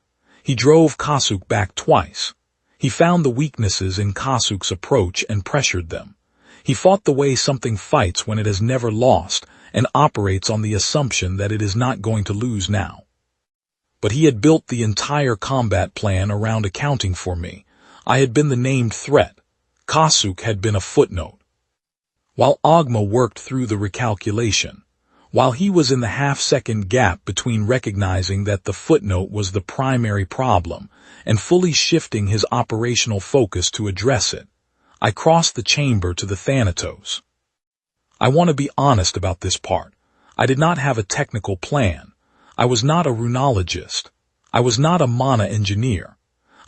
He drove Kasuk back twice. He found the weaknesses in Kasuk's approach and pressured them. He fought the way something fights when it has never lost and operates on the assumption that it is not going to lose now. But he had built the entire combat plan around accounting for me. I had been the named threat. Kasuk had been a footnote. While Agma worked through the recalculation, while he was in the half-second gap between recognizing that the footnote was the primary problem and fully shifting his operational focus to address it, I crossed the chamber to the Thanatos. I want to be honest about this part. I did not have a technical plan. I was not a runologist. I was not a mana engineer.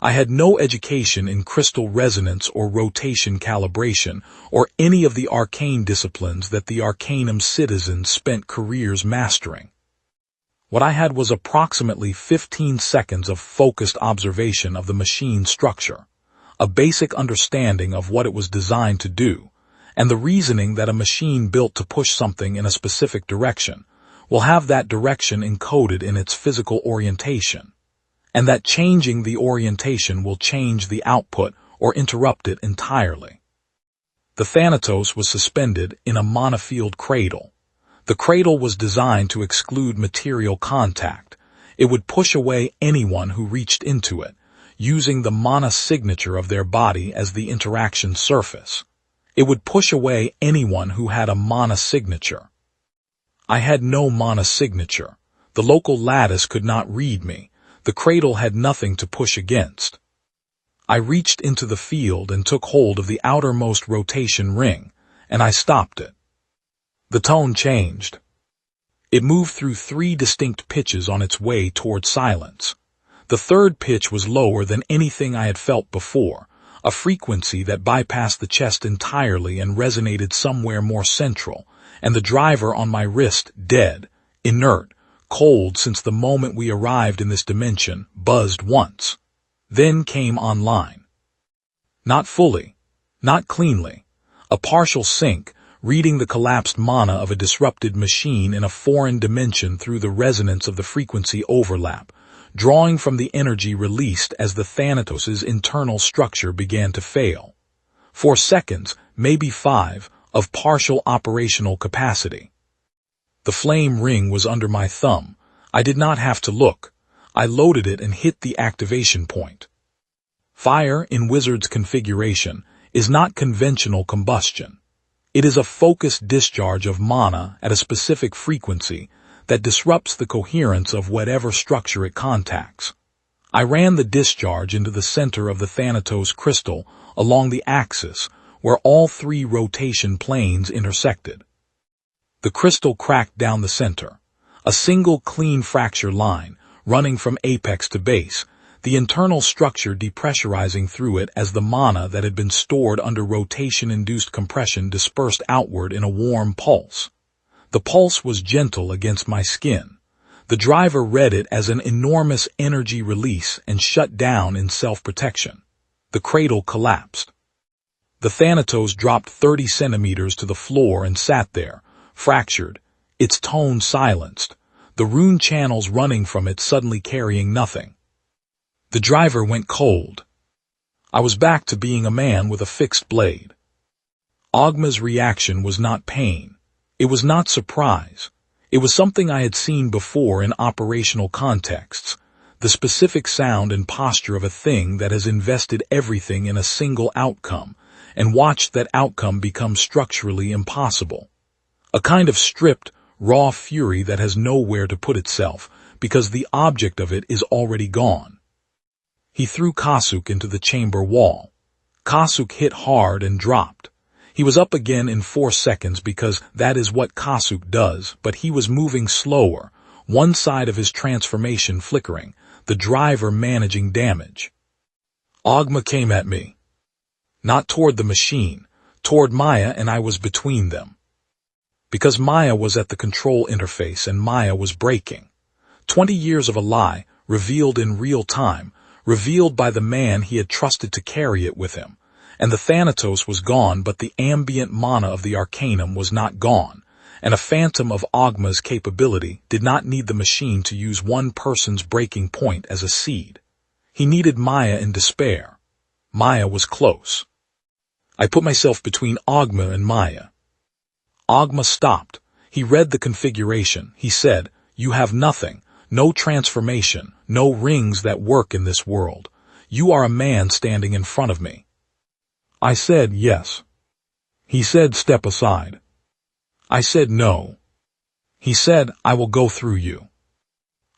I had no education in crystal resonance or rotation calibration or any of the arcane disciplines that the Arcanum citizens spent careers mastering. What I had was approximately 15 seconds of focused observation of the machine structure, a basic understanding of what it was designed to do, and the reasoning that a machine built to push something in a specific direction will have that direction encoded in its physical orientation, and that changing the orientation will change the output or interrupt it entirely. The Thanatos was suspended in a monofield cradle. The cradle was designed to exclude material contact. It would push away anyone who reached into it, using the mana signature of their body as the interaction surface. It would push away anyone who had a mana signature. I had no mana signature. The local lattice could not read me. The cradle had nothing to push against. I reached into the field and took hold of the outermost rotation ring, and I stopped it. The tone changed. It moved through 3 distinct pitches on its way toward silence. The third pitch was lower than anything I had felt before, a frequency that bypassed the chest entirely and resonated somewhere more central, and the driver on my wrist, dead, inert, cold since the moment we arrived in this dimension, buzzed once. Then came online. Not fully, not cleanly, a partial sync, reading the collapsed mana of a disrupted machine in a foreign dimension through the resonance of the frequency overlap, drawing from the energy released as the Thanatos' internal structure began to fail. 4 seconds, maybe 5, of partial operational capacity. The flame ring was under my thumb. I did not have to look. I loaded it and hit the activation point. Fire, in Wizard's configuration, is not conventional combustion. It is a focused discharge of mana at a specific frequency that disrupts the coherence of whatever structure it contacts. I ran the discharge into the center of the Thanatos crystal along the axis where all 3 rotation planes intersected. The crystal cracked down the center, a single clean fracture line running from apex to base, the internal structure depressurizing through it as the mana that had been stored under rotation-induced compression dispersed outward in a warm pulse. The pulse was gentle against my skin. The driver read it as an enormous energy release and shut down in self-protection. The cradle collapsed. The Thanatos dropped 30 centimeters to the floor and sat there, fractured, its tone silenced, the rune channels running from it suddenly carrying nothing. The driver went cold. I was back to being a man with a fixed blade. Ogma's reaction was not pain. It was not surprise. It was something I had seen before in operational contexts, the specific sound and posture of a thing that has invested everything in a single outcome and watched that outcome become structurally impossible. A kind of stripped, raw fury that has nowhere to put itself because the object of it is already gone. He threw Kasuk into the chamber wall. Kasuk hit hard and dropped. He was up again in 4 seconds because that is what Kasuk does, but he was moving slower, one side of his transformation flickering, the driver managing damage. Ogma came at me. Not toward the machine, toward Maya, and I was between them. Because Maya was at the control interface and Maya was breaking. 20 years of a lie, revealed in real time, revealed by the man he had trusted to carry it with him. And the Thanatos was gone, but the ambient mana of the Arcanum was not gone, and a phantom of Ogma's capability did not need the machine to use one person's breaking point as a seed. He needed Maya in despair. Maya was close. I put myself between Ogma and Maya. Ogma stopped. He read the configuration. He said, "You have nothing. No transformation, no rings that work in this world. You are a man standing in front of me." I said, "Yes." He said, "Step aside." I said, "No." He said, "I will go through you."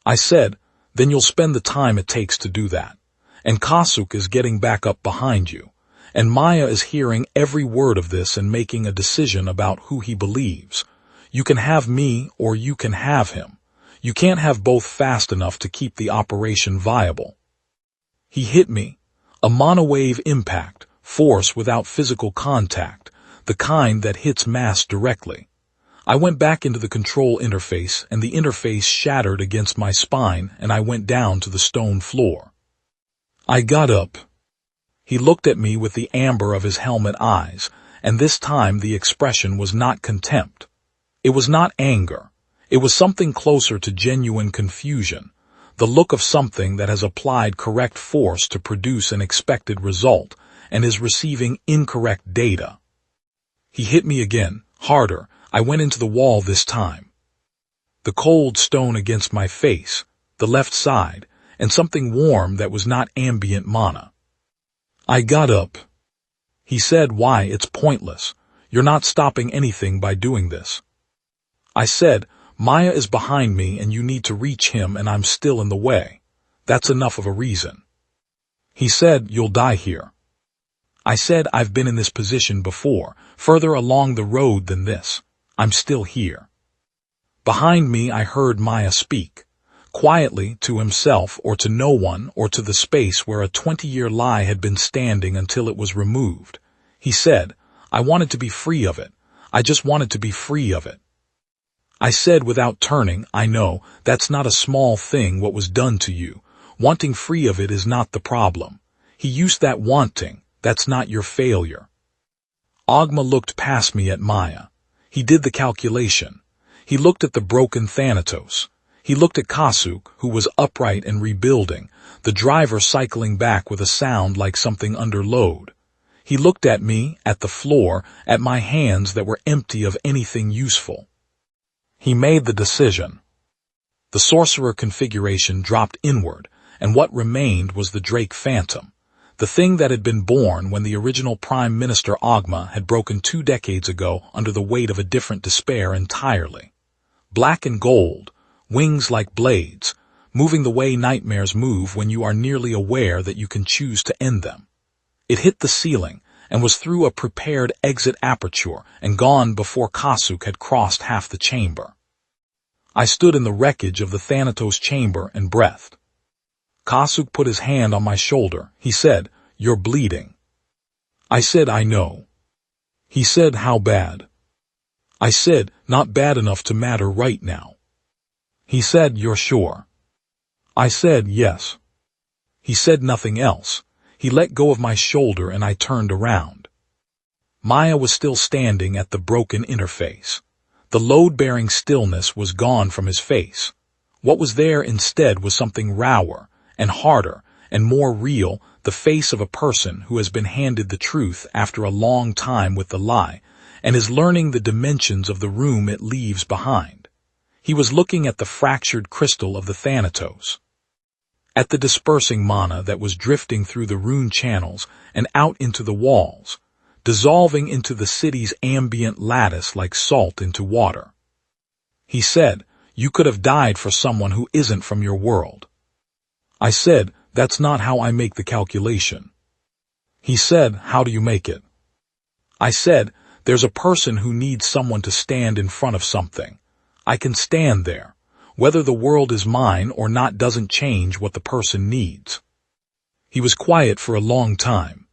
I said, "Then you'll spend the time it takes to do that. And Kasuk is getting back up behind you. And Maya is hearing every word of this and making a decision about who he believes. You can have me or you can have him. You can't have both fast enough to keep the operation viable." He hit me. A monowave impact, force without physical contact, the kind that hits mass directly. I went back into the control interface and the interface shattered against my spine and I went down to the stone floor. I got up. He looked at me with the amber of his helmet eyes, and this time the expression was not contempt. It was not anger. It was something closer to genuine confusion, the look of something that has applied correct force to produce an expected result and is receiving incorrect data. He hit me again, harder. I went into the wall this time. The cold stone against my face, the left side, and something warm that was not ambient mana. I got up. He said, "Why, it's pointless. You're not stopping anything by doing this." I said, "Maya is behind me and you need to reach him and I'm still in the way. That's enough of a reason." He said, "You'll die here." I said, "I've been in this position before, further along the road than this. I'm still here." Behind me I heard Maya speak, quietly to himself or to no one or to the space where a 20-year lie had been standing until it was removed. He said, "I wanted to be free of it. I just wanted to be free of it." I said without turning, "I know, that's not a small thing what was done to you. Wanting free of it is not the problem. He used that wanting, that's not your failure." Ogma looked past me at Maya. He did the calculation. He looked at the broken Thanatos. He looked at Kasuk, who was upright and rebuilding, the driver cycling back with a sound like something under load. He looked at me, at the floor, at my hands that were empty of anything useful. He made the decision. The sorcerer configuration dropped inward, and what remained was the Drake Phantom, the thing that had been born when the original Prime Minister Ogma had broken 2 decades ago under the weight of a different despair entirely. Black and gold, wings like blades, moving the way nightmares move when you are nearly aware that you can choose to end them. It hit the ceiling and was through a prepared exit aperture and gone before Kasuk had crossed half the chamber. I stood in the wreckage of the Thanatos chamber and breathed. Kasuk put his hand on my shoulder. He said, "You're bleeding." I said, "I know." He said, "How bad?" I said, "Not bad enough to matter right now." He said, "You're sure?" I said, "Yes." He said nothing else. He let go of my shoulder and I turned around. Maya was still standing at the broken interface. The load-bearing stillness was gone from his face. What was there instead was something rawer and harder and more real, the face of a person who has been handed the truth after a long time with the lie and is learning the dimensions of the room it leaves behind. He was looking at the fractured crystal of the Thanatos, at the dispersing mana that was drifting through the rune channels and out into the walls, dissolving into the city's ambient lattice like salt into water. He said, "You could have died for someone who isn't from your world." I said, "That's not how I make the calculation." He said, "How do you make it?" I said, "There's a person who needs someone to stand in front of something. I can stand there. Whether the world is mine or not doesn't change what the person needs." He was quiet for a long time.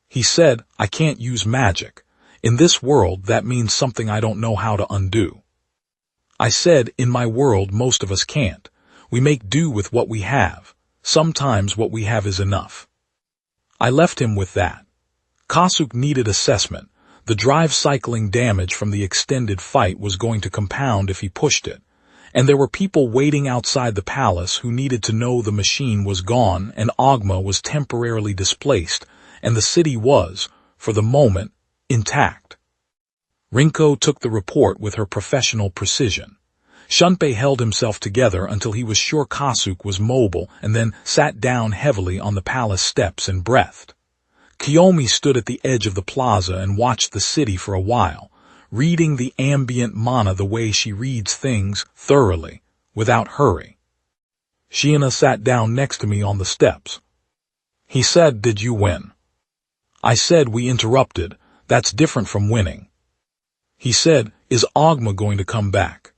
He said, "I can't use magic. In this world, that means something I don't know how to undo." I said, "In my world, most of us can't. We make do with what we have. Sometimes what we have is enough." I left him with that. Kasuk needed assessment. The drive cycling damage from the extended fight was going to compound if he pushed it. And there were people waiting outside the palace who needed to know the machine was gone and Ogma was temporarily displaced, and the city was, for the moment, intact. Rinko took the report with her professional precision. Shunpei held himself together until he was sure Kasuk was mobile and then sat down heavily on the palace steps and breathed. Kiyomi stood at the edge of the plaza and watched the city for a while, reading the ambient mana the way she reads things thoroughly, without hurry. Shiina sat down next to me on the steps. He said, "Did you win?" I said, "We interrupted. That's different from winning." He said, "Is Ogma going to come back?"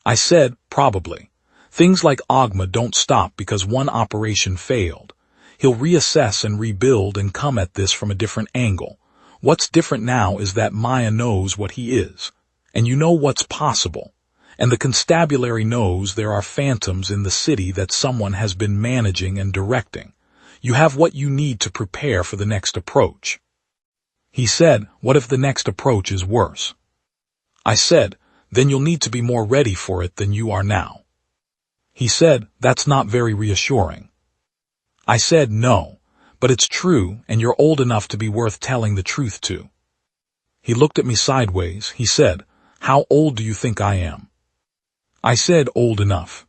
I said, "Probably. Things like Ogma don't stop because one operation failed. He'll reassess and rebuild and come at this from a different angle. What's different now is that Maya knows what he is, and you know what's possible, and the constabulary knows there are phantoms in the city that someone has been managing and directing. You have what you need to prepare for the next approach." He said, "What if the next approach is worse?" I said, "Then you'll need to be more ready for it than you are now." He said, "That's not very reassuring." I said, "No, but it's true, and you're old enough to be worth telling the truth to." He looked at me sideways. He said, "How old do you think I am?" I said, "Old enough."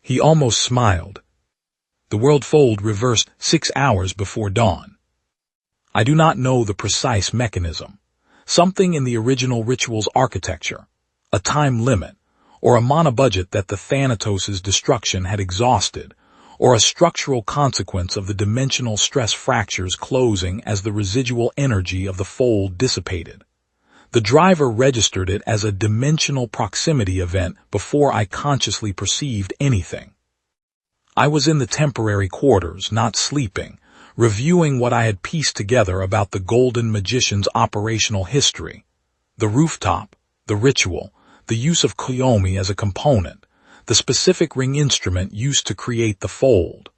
He almost smiled. The world fold reversed 6 hours before dawn. I do not know the precise mechanism. Something in the original ritual's architecture, a time limit, or a mana budget that the Thanatos' destruction had exhausted, or a structural consequence of the dimensional stress fractures closing as the residual energy of the fold dissipated. The driver registered it as a dimensional proximity event before I consciously perceived anything. I was in the temporary quarters, not sleeping, reviewing what I had pieced together about the Golden Magician's operational history. The rooftop, the ritual, the use of Kiyomi as a component, the specific ring instrument used to create the fold.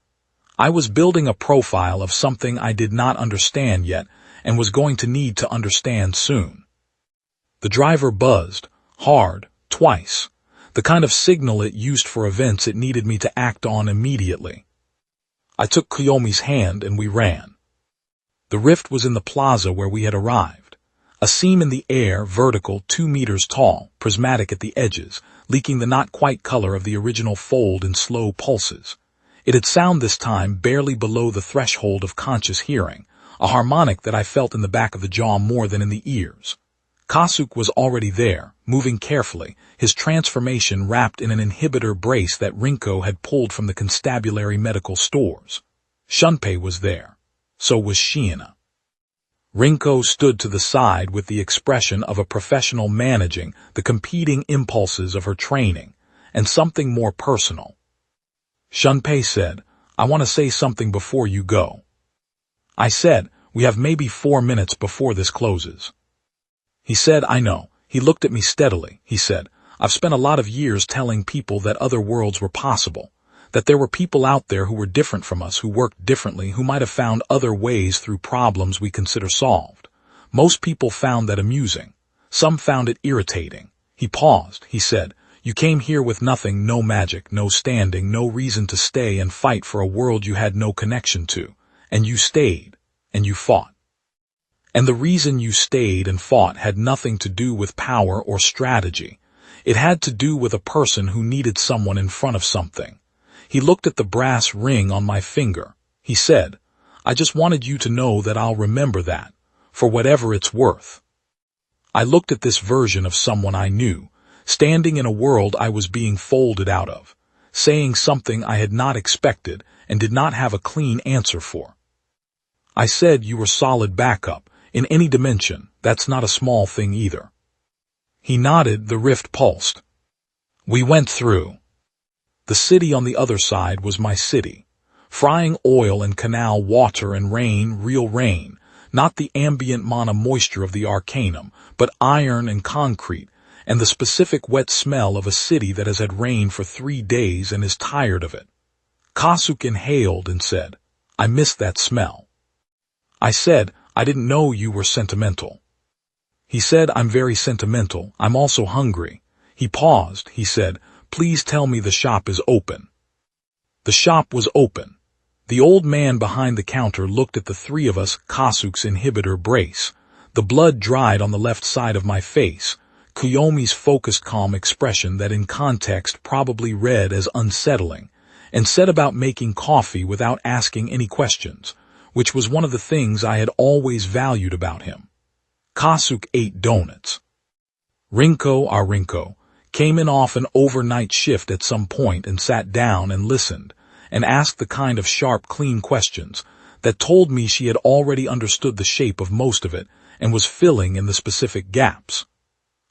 I was building a profile of something I did not understand yet and was going to need to understand soon. The driver buzzed, hard, twice, the kind of signal it used for events it needed me to act on immediately. I took Kiyomi's hand and we ran. The rift was in the plaza where we had arrived. A seam in the air, vertical, 2 meters tall, prismatic at the edges, leaking the not-quite color of the original fold in slow pulses. It had sound this time barely below the threshold of conscious hearing, a harmonic that I felt in the back of the jaw more than in the ears. Kasuk was already there, moving carefully, his transformation wrapped in an inhibitor brace that Rinko had pulled from the constabulary medical stores. Shunpei was there. So was Shiina. Rinko stood to the side with the expression of a professional managing the competing impulses of her training, and something more personal. Shunpei said, "I want to say something before you go." I said, "We have maybe 4 minutes before this closes." He said, "I know." He looked at me steadily. He said, "I've spent a lot of years telling people that other worlds were possible, that there were people out there who were different from us, who worked differently, who might have found other ways through problems we consider solved. Most people found that amusing. Some found it irritating." He paused. He said, "You came here with nothing, no magic, no standing, no reason to stay and fight for a world you had no connection to. And you stayed, and you fought. And the reason you stayed and fought had nothing to do with power or strategy. It had to do with a person who needed someone in front of something." He looked at the brass ring on my finger. He said, "I just wanted you to know that I'll remember that, for whatever it's worth." I looked at this version of someone I knew, standing in a world I was being folded out of, saying something I had not expected and did not have a clean answer for. I said, "You were solid backup. In any dimension, that's not a small thing either." He nodded. The rift pulsed. We went through. The city on the other side was my city. Frying oil and canal water and rain, real rain, not the ambient mana moisture of the Arcanum, but iron and concrete, and the specific wet smell of a city that has had rain for 3 days and is tired of it. Kasuk inhaled and said, "I miss that smell." I said, "I didn't know you were sentimental." He said, "I'm very sentimental. I'm also hungry." He paused. He said, "Please tell me the shop is open." The shop was open. The old man behind the counter looked at the 3 of us, Kasuk's inhibitor brace. The blood dried on the left side of my face. Kiyomi's focused calm expression that in context probably read as unsettling, and said about making coffee without asking any questions, which was one of the things I had always valued about him. Kasuk ate donuts. Rinko, our Rinko, came in off an overnight shift at some point and sat down and listened, and asked the kind of sharp, clean questions that told me she had already understood the shape of most of it and was filling in the specific gaps.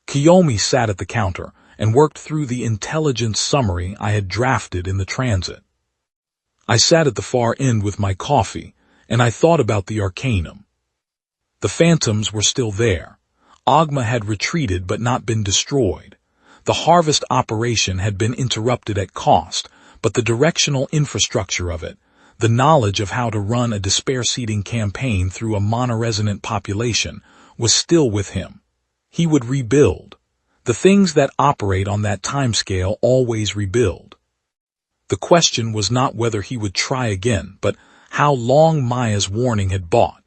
Kiyomi sat at the counter and worked through the intelligence summary I had drafted in the transit. I sat at the far end with my coffee, and I thought about the Arcanum. The phantoms were still there. Ogma had retreated but not been destroyed. The harvest operation had been interrupted at cost, but the directional infrastructure of it, the knowledge of how to run a despair-seeding campaign through a monoresonant population, was still with him. He would rebuild. The things that operate on that timescale always rebuild. The question was not whether he would try again, but how long Maya's warning had bought,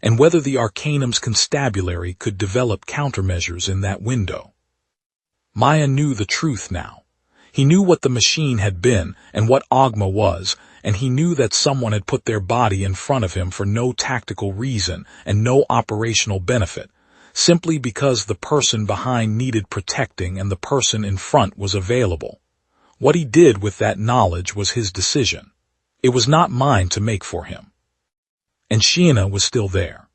and whether the Arcanum's constabulary could develop countermeasures in that window. Maya knew the truth now. He knew what the machine had been and what Ogma was, and he knew that someone had put their body in front of him for no tactical reason and no operational benefit, simply because the person behind needed protecting and the person in front was available. What he did with that knowledge was his decision. It was not mine to make for him. And Sheena was still there.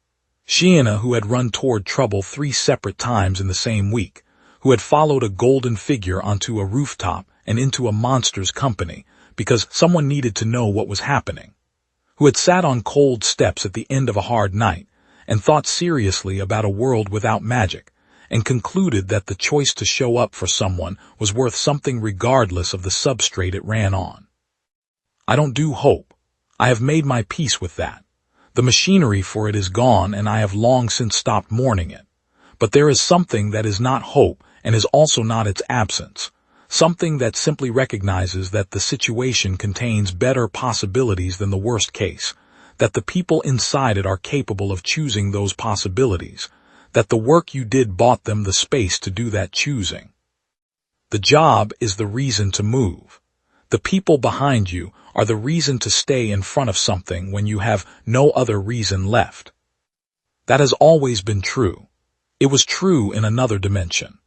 Sheena, who had run toward trouble 3 separate times in the same week, who had followed a golden figure onto a rooftop and into a monster's company because someone needed to know what was happening, who had sat on cold steps at the end of a hard night and thought seriously about a world without magic, and concluded that the choice to show up for someone was worth something regardless of the substrate it ran on. I don't do hope. I have made my peace with that. The machinery for it is gone, and I have long since stopped mourning it. But there is something that is not hope and is also not its absence, something that simply recognizes that the situation contains better possibilities than the worst case, that the people inside it are capable of choosing those possibilities, that the work you did bought them the space to do that choosing. The job is the reason to move. The people behind you are the reason to stay in front of something when you have no other reason left. That has always been true. It was true in another dimension.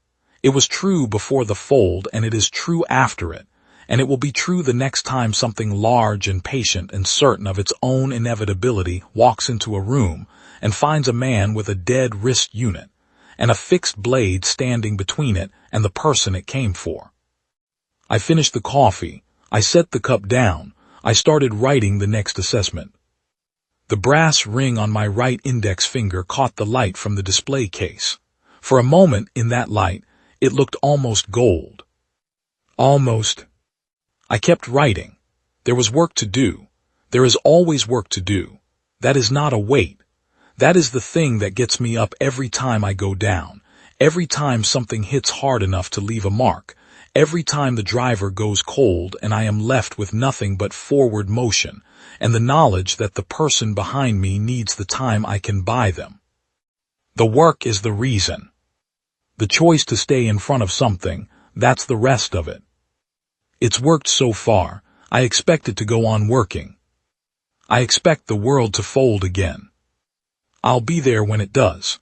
It was true before the fold, and it is true after it, and it will be true the next time something large and patient and certain of its own inevitability walks into a room and finds a man with a dead wrist unit and a fixed blade standing between it and the person it came for. I finished the coffee. I set the cup down. I started writing the next assessment. The brass ring on my right index finger caught the light from the display case. For a moment in that light, it looked almost gold. Almost. I kept writing. There was work to do. There is always work to do. That is not a weight. That is the thing that gets me up every time I go down, every time something hits hard enough to leave a mark, every time the driver goes cold and I am left with nothing but forward motion and the knowledge that the person behind me needs the time I can buy them. The work is the reason. The choice to stay in front of something, that's the rest of it. It's worked so far. I expect it to go on working. I expect the world to fold again. I'll be there when it does.